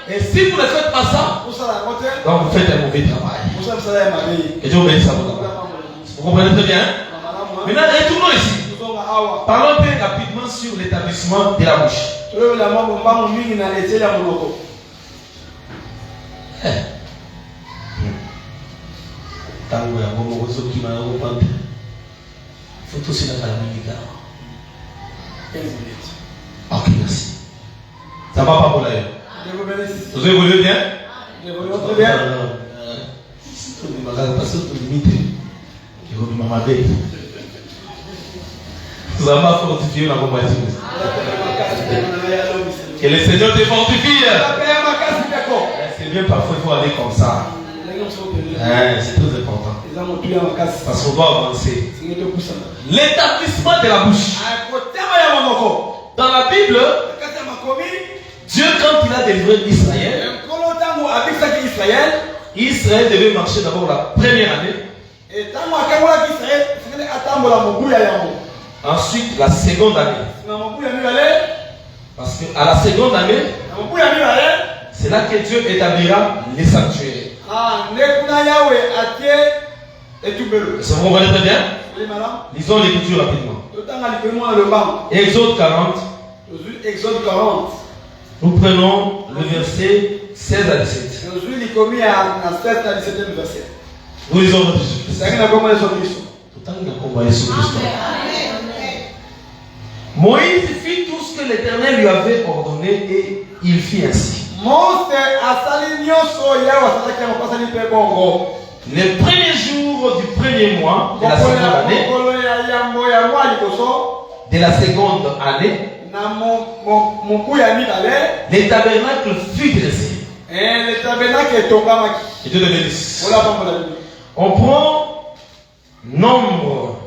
Et si vous ne faites pas ça, donc vous faites un mauvais travail. Et Dieu bénisse à vous. Vous comprenez très bien? Maintenant, retournons ici. Parlons un peu rapidement sur l'établissement de la bouche. Ok, merci. Ça va pas pour l'air. Vous évoluez bien? Très bien. Vous avez fortifié la compagnie. Que le Seigneur te fortifie. C'est bien, parfois il faut aller comme ça. C'est très important. Parce qu'on doit avancer. L'établissement de la bouche. Dans la Bible, Dieu, quand il a délivré Israël, Israël devait marcher d'abord la première année. Ensuite, la seconde année. Parce qu'à la seconde année, c'est là que Dieu établira les sanctuaires. Est-ce que vous comprenez très bien? Lisons l'écriture rapidement. Exode 40. Nous prenons le verset 16 à 17. Nous lisons notre Jésus. Moïse fit tout ce que l'Éternel lui avait ordonné et il fit ainsi. Les premiers jours du premier mois de la seconde année, le tabernacle fut dressé. Et Et le tabernacle est tombé. Et Dieu te bénisse. On prend nombre.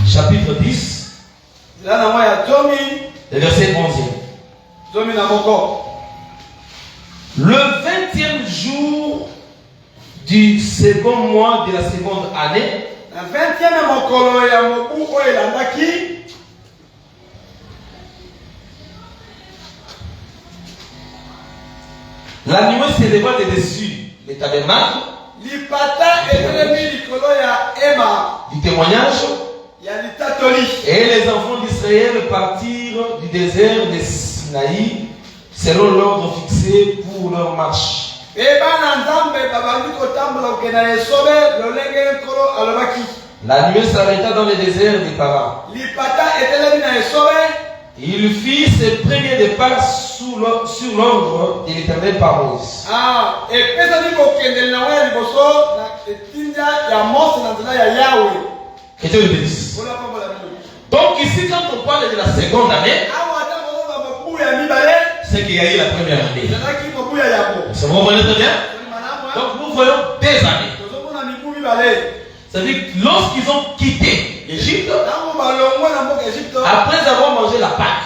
Chapitre 10. Le verset 11. Le 20e jour du second mois de la seconde année, la nuée s'éleva de dessus les tabernacles du témoignage, et les enfants d'Israël partirent du désert de Sinaï selon l'ordre fixé pour leur marche. La nuée s'arrêta dans le désert des Paran. Il fit ses premiers départs sur l'ordre de l'Éternel par Moïse. Que Dieu le bénisse. Donc ici, quand on parle de la seconde année, c'est qu'il y a eu la première année. Ça vous comprenez très bien? Donc nous voyons des années. C'est-à-dire que lorsqu'ils ont quitté l'Égypte, après avoir mangé la Pâque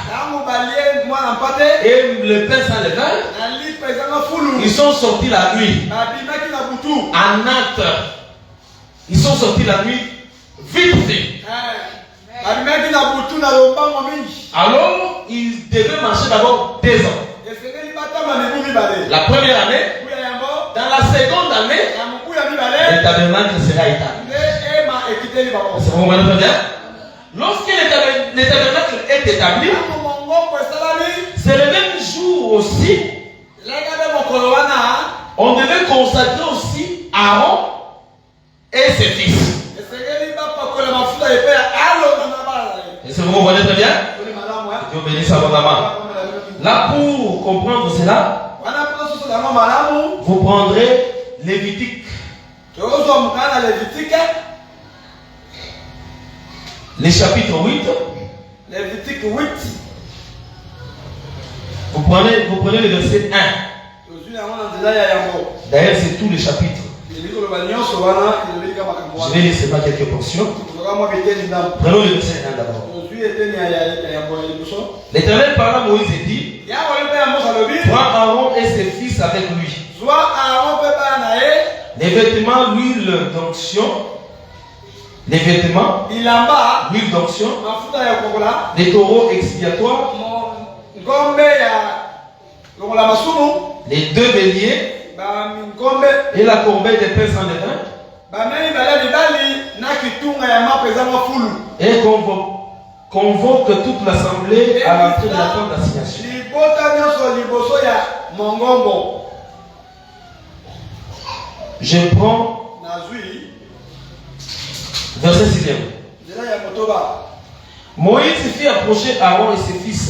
et le pain sans levain, ils sont sortis la nuit en natte. Ils sont sortis la nuit vite fait. Alors ils devaient marcher d'abord 2 ans. La première année, dans la seconde année, le tabernacle sera établi. C'est vous comprenez très bien? Lorsque le tabernacle est établi, c'est le même jour aussi, on devait consacrer aussi Aaron et ses fils. Est-ce que vous comprenez très bien? Dieu bénisse abondamment. Là, pour comprendre cela, vous prendrez Lévitique. Les chapitres 8. Vous prenez le verset 1. D'ailleurs, c'est tous les chapitres. Je vais laisser pas quelques portions. Prenons le verset 1 d'abord. L'Éternel parla à Moïse et dit: prends Aaron et ses fils avec lui. Les vêtements, l'huile d'onction. Les vêtements, l'huile d'onction. Les taureaux expiatoires. Les 2 béliers. Et la corbeille des pains sans levain. Et convoque toute l'assemblée à l'entrée de la tente d'assignation. Je prends verset 6e. Moïse fit approcher Aaron et ses fils.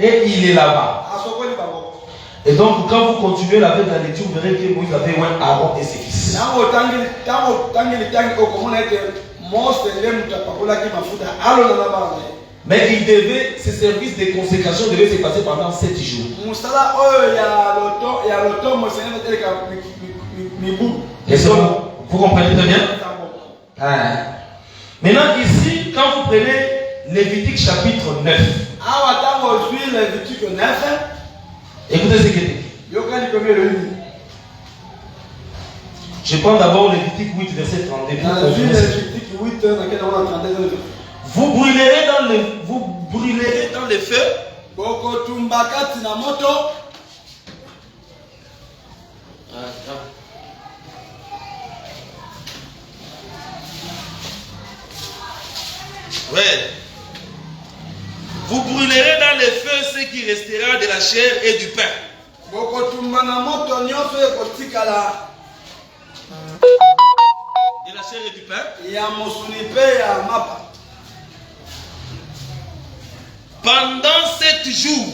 Et il les lava. Et donc, quand vous continuez la lecture, vous verrez que Moïse avait oint Aaron et ses fils. Mais il devait, ce service de consécration devait se passer pendant 7 jours. Vous comprenez très bien? Maintenant, ici, quand vous prenez Lévitique chapitre 9, écoutez ce qu'il dit. Je prends d'abord Lévitique 8, verset 32. Vous brûlerez dans le feu. Ouais. Vous brûlerez dans le feu ce qui restera de la chair et du pain. De la chair et du pain. Pendant 7 jours,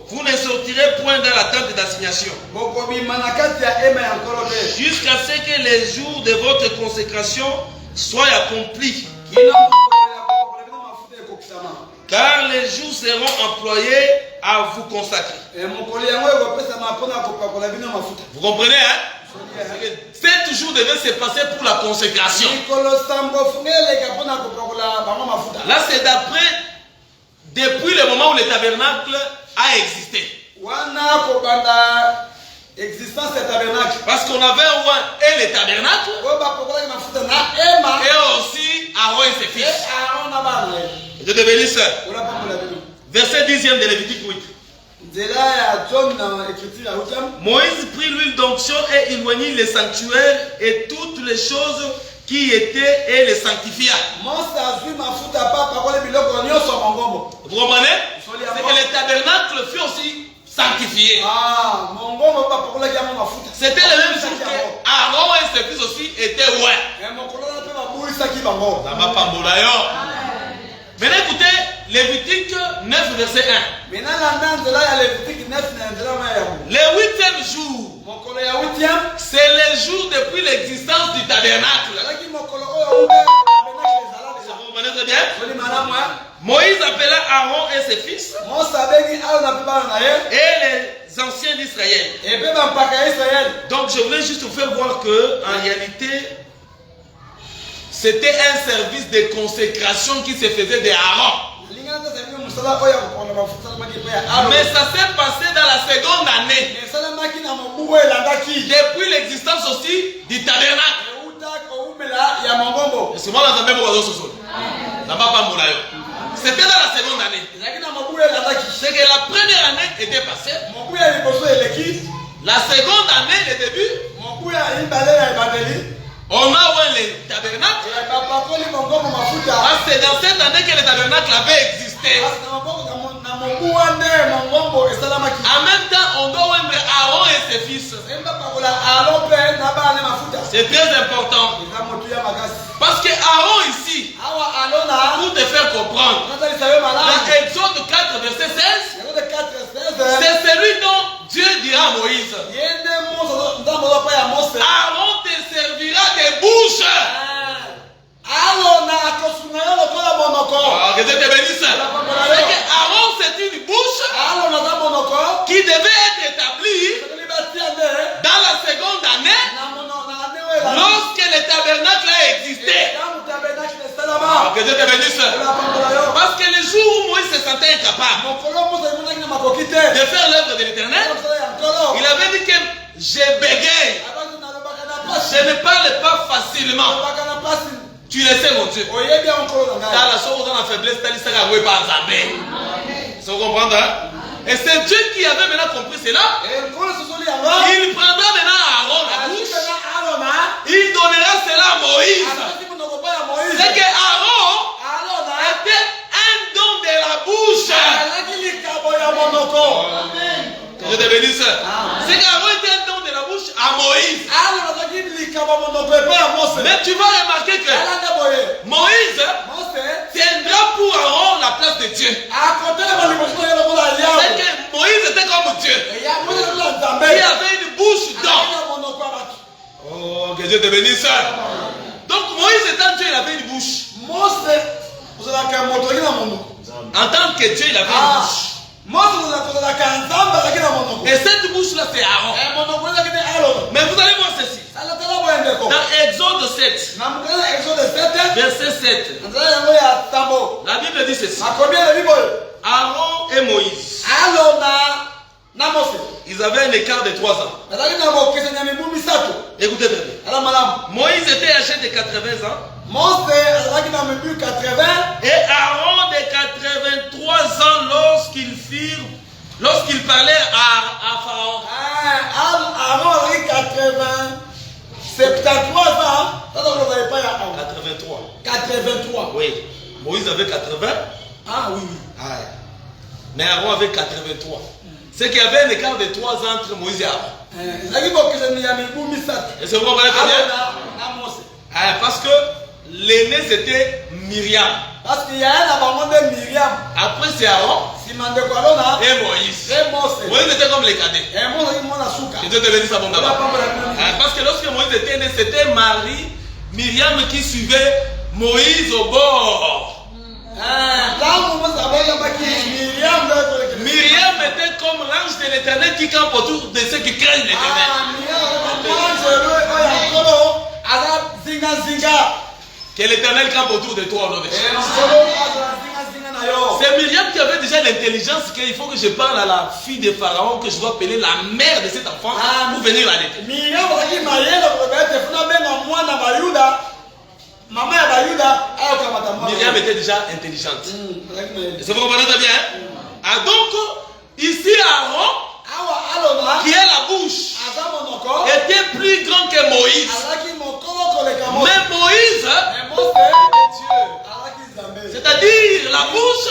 vous ne sortirez point dans la tente d'assignation jusqu'à ce que les jours de votre consécration soit accompli. Car les jours seront employés à vous consacrer. Vous comprenez, hein? 7 jours devaient se passer pour la consécration. Là, c'est depuis le moment où le tabernacle a existé. Parce qu'on avait et le tabernacle et aussi Aaron et ses fils. Je te bénisse. Verset 10e de Lévitique 8. Moïse prit l'huile d'onction et éloignit les sanctuaires et toutes les choses qui étaient et les sanctifia. Vous comprenez? C'est que le tabernacle fut aussi sanctifié. C'était le même jour que Aaron et ses fils aussi étaient Maintenant écoutez, Lévitique 9 verset 1. Le 8e jour, c'est le jour depuis l'existence du tabernacle. Vous comprenez très bien? Moïse appela Aaron et ses fils et les anciens d'Israël. Donc je voulais juste vous faire voir que en réalité c'était un service de consécration qui se faisait de Aaron. Mais ça s'est passé dans la seconde année. Depuis l'existence aussi du tabernacle. C'est moi dans un même oiseau ce c'était dans la seconde année. C'est que la première année était passée. La seconde année, le début, on a le tabernacle. C'est dans cette année que le tabernacle avait existé. En même temps, on doit voir Aaron et ses fils. C'est très important. Parce que Aaron ici, pour te faire comprendre, dans Exode 4 verset 16, c'est celui dont Dieu dira à Moïse, Aaron te servira de bouche. Que Dieu te bénisse. C'est que Aaron c'est une bouche qui devait être établie dans la seconde année lorsque le tabernacle a existé. Que Dieu te bénisse. Parce que le jour où Moïse se sentait incapable de faire l'œuvre de l'Éternel, il avait dit que je bégaye, je ne parle pas facilement. Tu le sais, mon Dieu. Car la chose dans la faiblesse, vous comprenez, hein? Et c'est Dieu qui avait maintenant compris cela. Il prendra maintenant Aaron la bouche. Il donnera cela à Moïse. C'est que Aaron était un don de la bouche. Que Dieu te bénisse. C'est qu'Aaron était un don de la bouche à Moïse. Mais tu vas remarquer que Moïse tiendra pour Aaron la place de Dieu. C'est que Moïse était comme Dieu. Il avait une bouche d'or. Oh, que Dieu te bénisse. Donc Moïse étant Dieu, il avait une bouche. En tant que Dieu, il avait une bouche. Et cette bouche-là, c'est Aaron. Mais vous allez voir ceci. Dans Exode 7, verset 7, la Bible dit ceci. Aaron et Moïse, ils avaient un écart de 3 ans. Écoutez très bien. Moïse était âgé de 80 ans. Et Aaron de 83 ans lorsqu'il parlait à Pharaon. Aaron avait 73 ans. 83. Oui. Moïse avait 80. Ah oui. Mais Aaron avait 83. C'est qu'il y avait un écart de 3 ans entre Moïse et Aaron. Et c'est vous comprenez très bien? Parce que l'aîné c'était Myriam. Parce qu'il y a un abandon de Myriam. Après c'est Aaron et Moïse. Moïse était comme les cadets. Et Dieu te bénisse à bon d'abord. Parce que lorsque Moïse était né, c'était Marie Myriam qui suivait Moïse au bord. Myriam était comme l'ange de l'Éternel qui campe autour de ceux qui craignent l'Éternel. Que l'Éternel campe autour de toi au nom de Jésus. C'est Myriam qui avait déjà l'intelligence qu'il faut que je parle à la fille de Pharaon, que je dois appeler la mère de cet enfant pour venir l'arrêter. Myriam était déjà intelligente. Est-ce que vous comprenez très bien? Ah, donc, ici Aaron, qui est la bouche, était plus grand que Moïse. Mais Moïse, c'est-à-dire la bouche,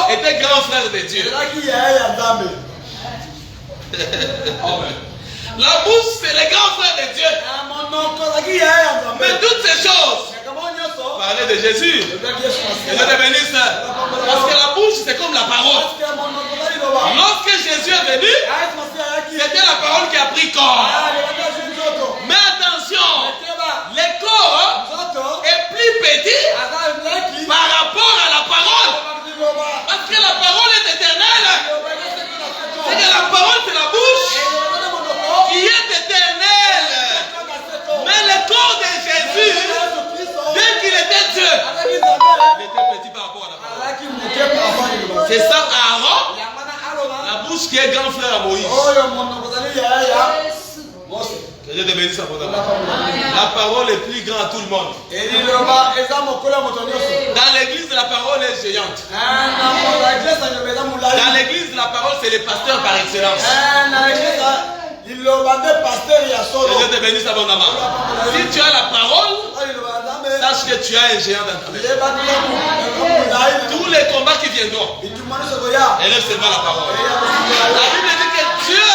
était grand frère de Dieu. La bouche, c'est le grand frère de Dieu. Mais toutes ces choses, parler de Jésus. Et je te bénisse. Parce que la bouche, c'est comme la parole. Lorsque Jésus est venu, c'était la parole qui a pris corps. Mais attention, le corps est plus petit par rapport à la parole. Parce que la parole est éternelle. C'est que la parole, c'est la bouche qui est éternelle. Mais le corps de Jésus, dès qu'il était Dieu, il était petit par rapport à la parole. C'est ça Aaron, la bouche qui est grand frère à Moïse. Que Dieu te bénisse abondamment. La parole est plus grande à tout le monde. Dans l'église, la parole est géante. Dans l'église, la parole, c'est les pasteurs par excellence. Que Dieu te bénisse abondamment. Si tu as la parole, sache que tu as un géant dans ta maison. Tous les combats qui viendront, élève seulement la parole. La Bible dit que Dieu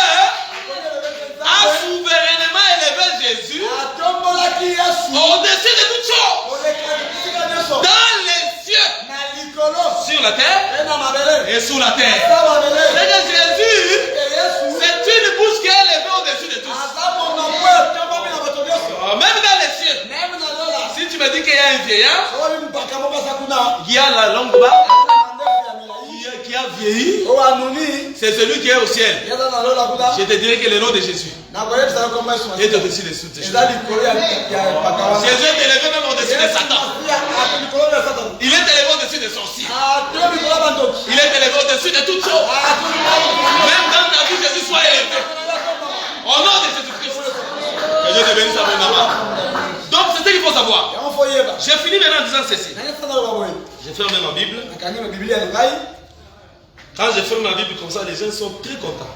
a souverainement élevé Jésus au-dessus de toutes choses, dans les cieux, sur la terre et sous la terre. C'est que Jésus, c'est une bouche qui est élevée au-dessus de tous. Même dans les cieux. Si tu me dis qu'il y a un vieillard qui a la langue bas, qui a vieilli, c'est celui qui est au ciel. Je te dirai que le nom de Jésus est au-dessus de toutes ces choses. Jésus est élevé même au-dessus de Satan. Il est élevé au-dessus des sorciers. Il est élevé au-dessus de toutes choses. Même dans ta vie, Jésus soit élevé. Au nom de Jésus-Christ. Que Dieu te bénisse abondamment. Donc c'est ce qu'il faut savoir. J'ai fini maintenant en disant ceci. J'ai fermé ma Bible. Quand je ferme ma Bible comme ça, les gens sont très contents.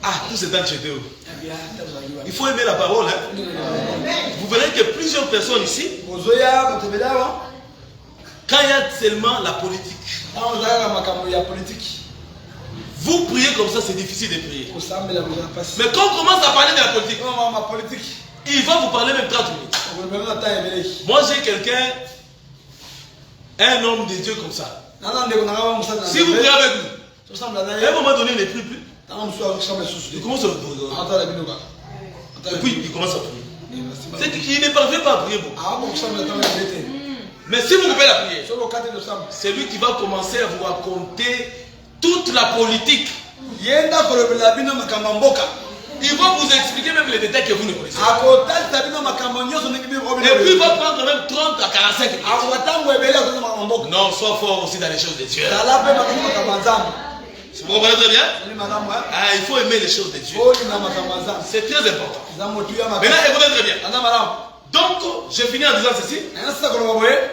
Ah, tout c'est dans chez Dieu. Il faut aimer la parole. Hein? Vous verrez que plusieurs personnes ici, quand il y a seulement la politique, vous priez comme ça, c'est difficile de prier. Mais quand on commence à parler de la politique, il va vous parler même 30 minutes. Moi j'ai quelqu'un, un homme de Dieu comme ça. Si vous priez avec nous, à un moment donné, il ne prie plus. Il commence à prier. Et puis il commence à prier. C'est qu'il ne parvient pas à prier beaucoup. Mais si vous pouvez la prier, c'est lui qui va commencer à vous raconter toute la politique. Il va vous expliquer même les détails que vous ne connaissez pas. Et puis il va prendre même 30 à 45 minutes. Non, sois fort aussi dans les choses de Dieu. Vous comprenez très bien? Ah, il faut aimer les choses de Dieu. C'est très important. Maintenant, écoutez très bien. Donc, je finis en disant ceci.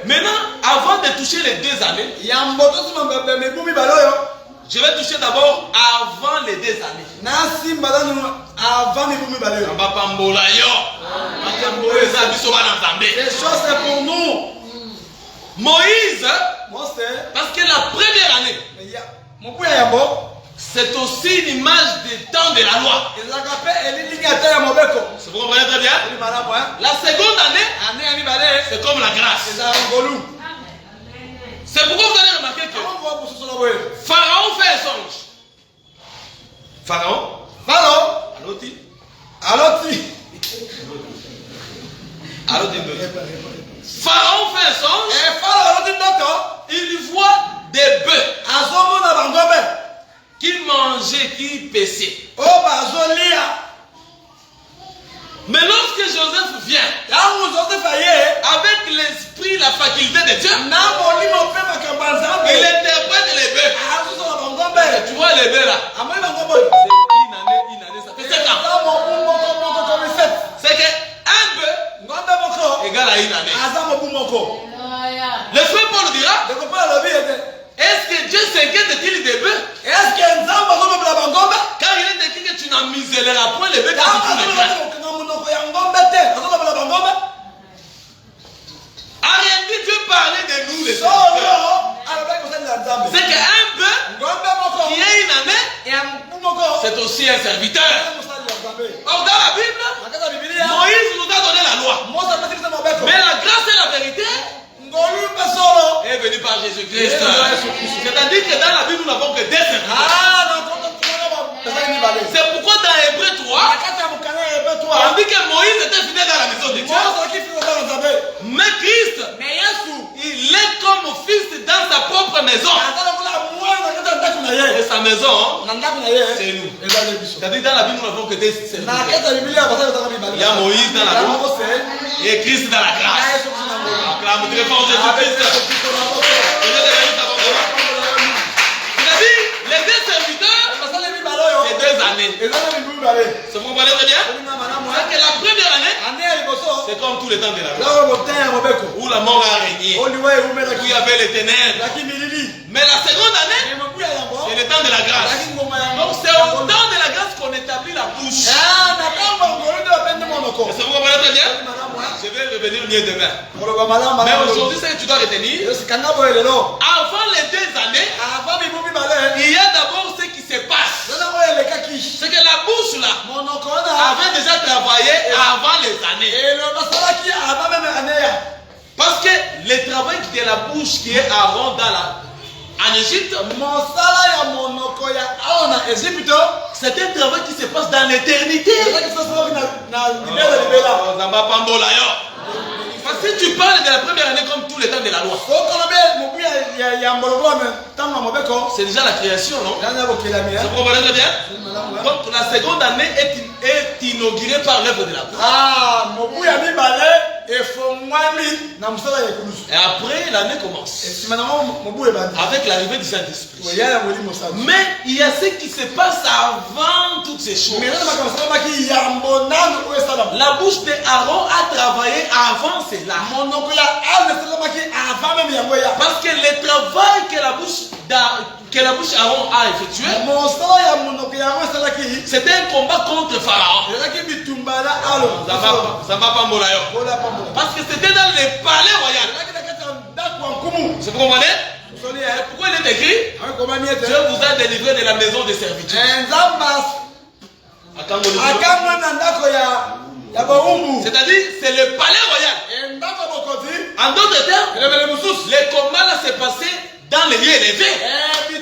Maintenant, avant de toucher les 2 années, je vais toucher d'abord avant les 2 années. Les choses c'est pour nous. Moïse, parce que la première année, c'est aussi une image des temps de la loi. Vous comprenez très bien? La seconde année, c'est comme la grâce. C'est pourquoi vous allez remarquer que Pharaon fait un songe. Pharaon, Pharaon fait un songe. Il voit des bœufs qui mangeaient, qui paissaient. Mais lorsque Joseph vient, avec l'esprit, la faculté de Dieu, il interprète les bœufs. Tu vois les bœufs là? C'est une année, ça fait 7 ans. C'est qu'un bœuf égale à une année. Le frère Paul dira, est-ce que Dieu s'inquiète-t-il des bœufs? Car il est écrit que tu n'amuseras point les bœufs quand tu les crains. En réalité, Dieu parlait de nous, les serviteurs. C'est qu'un bœuf qui est une année, c'est aussi un serviteur. Or, dans la Bible, Moïse nous a donné la loi. Mais la grâce et la vérité est venue par Jésus-Christ. C'est-à-dire que dans la Bible, nous n'avons que des serviteurs. C'est pourquoi dans Hébreu 3, on dit que Moïse était fidèle dans la maison de Dieu. Mais Christ, il est comme fils dans sa propre maison. Et sa maison, c'est nous. C'est-à-dire dans la Bible, nous n'avons que des serviteurs. Il y a Moïse dans la loi et Christ dans la grâce. Acclame très fort Jésus-Christ. C'est-à-dire, les deux serviteurs, c'est 2 années. C'est vous comprenez très bien? C'est que la première année, c'est comme tous les temps de la loi, où la mort a régné, où il y avait les ténèbres. Mais la seconde année, c'est le temps de la grâce. Donc c'est au temps de la grâce qu'on établit la bouche. C'est vous comprenez très bien? Je vais revenir mieux demain. Mais aujourd'hui, c'est que tu dois retenir. Avant les 2 années, il y a d'abord ce qui se passe. C'est que la bouche là avait déjà travaillé avant les années. Parce que le travail de la bouche qui est avant en Égypte, c'est un travail qui se passe dans l'éternité. Parce que si tu parles de la première année comme tous les temps de la loi, c'est déjà la création, non? Vous comprenez très bien? Donc la seconde année est inaugurée par l'œuvre de la bouche. Et après, l'année commence avec l'arrivée du Saint-Esprit. Mais il y a ce qui se passe avant toutes ces choses. La bouche d'Aaron a travaillé avant cela. Parce que le travail que la bouche Aaron a effectué, c'était un combat contre Pharaon. Parce que c'était dans le palais royal. Vous comprenez? Pourquoi il est écrit? Dieu vous a délivré de la maison de servitude. C'est-à-dire, c'est le palais royal. En d'autres termes, le combat là s'est passé dans les lieux élevés. Vous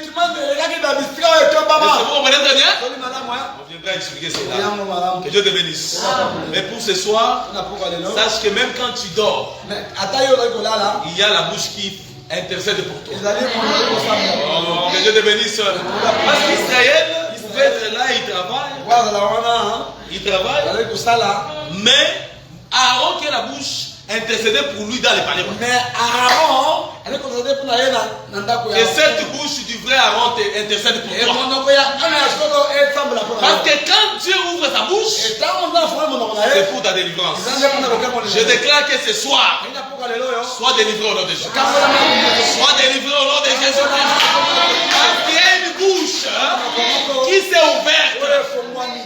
comprenez très bien? On viendra expliquer cela. Que Dieu te bénisse. Mais pour ce soir, sache que même quand tu dors, il y a la bouche qui intercède pour toi. Que Dieu te bénisse. Parce qu'Israël pouvait être là, il travaille. Mais Aaron qui est la bouche intercédait pour lui dans les palais. Et cette bouche du vrai Aaron intercède pour toi. Parce que quand Dieu ouvre sa bouche, c'est pour ta délivrance. Je déclare que ce soir, sois délivré au nom de Jésus. Sois délivré au nom de Jésus. Parce qu'il y a une bouche qui s'est ouverte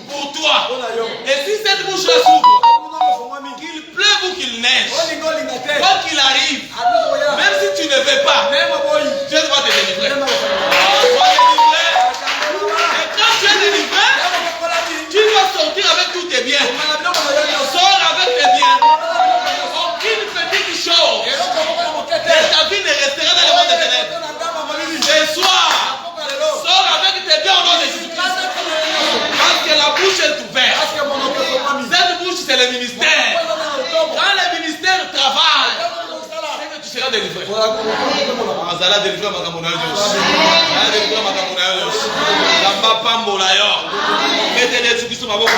pour toi. Et si cette bouche-là s'ouvre, qu'il pleuve ou qu'il neige, quoi qu'il arrive, même si tu ne veux pas, Dieu doit te délivrer. Sois délivré. Et quand tu es délivré, tu dois sortir avec tous tes biens. Sors avec tes biens. Aucune petite chose de ta vie ne restera dans le monde des ténèbres. Ce soir, sors avec tes biens au nom de Jésus-Christ. Parce que la bouche est ouverte. Cette bouche, c'est le les ministères. Quand les ministères travaillent, c'est que tu seras délivré. Azala délivré ma kamona yo. Azala délivré ma kamona yo. Lamba pambola yo. Mettez les trucs sur ma boca.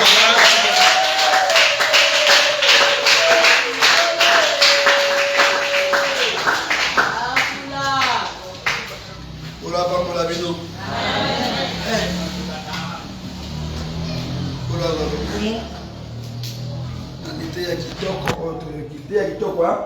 Ola pambola bino. Ola la kumu. Nite ya kitoko, oto ya kitoko, hein?